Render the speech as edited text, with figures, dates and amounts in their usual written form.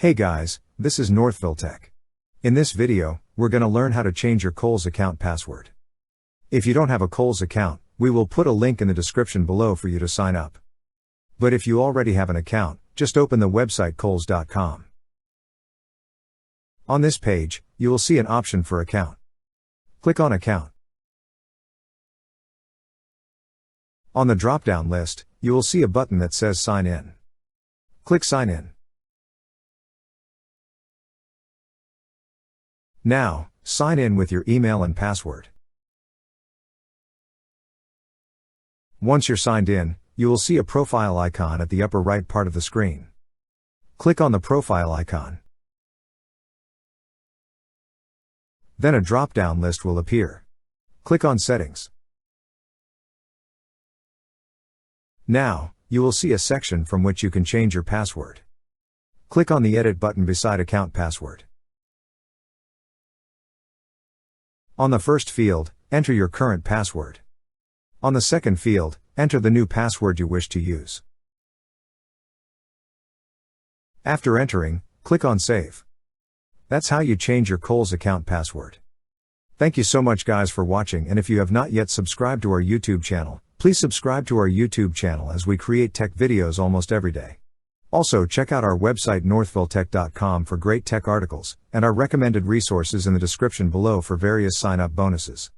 Hey guys, this is Northville Tech. In this video, we're going to learn how to change your Kohl's account password. If you don't have a Kohl's account, we will put a link in the description below for you to sign up. But if you already have an account, just open the website kohls.com. On this page, you will see an option for account. Click on Account. On the drop-down list, you will see a button that says Sign In. Click Sign In. Now, sign in with your email and password. Once you're signed in, you will see a profile icon at the upper right part of the screen. Click on the profile icon. Then a drop-down list will appear. Click on Settings. Now, you will see a section from which you can change your password. Click on the Edit button beside Account Password. On the first field, enter your current password. On the second field, enter the new password you wish to use. After entering, click on Save. That's how you change your Kohl's account password. Thank you so much guys for watching, and if you have not yet subscribed to our YouTube channel, please subscribe to our YouTube channel as we create tech videos almost every day. Also check out our website northvilletech.com for great tech articles, and our recommended resources in the description below for various sign-up bonuses.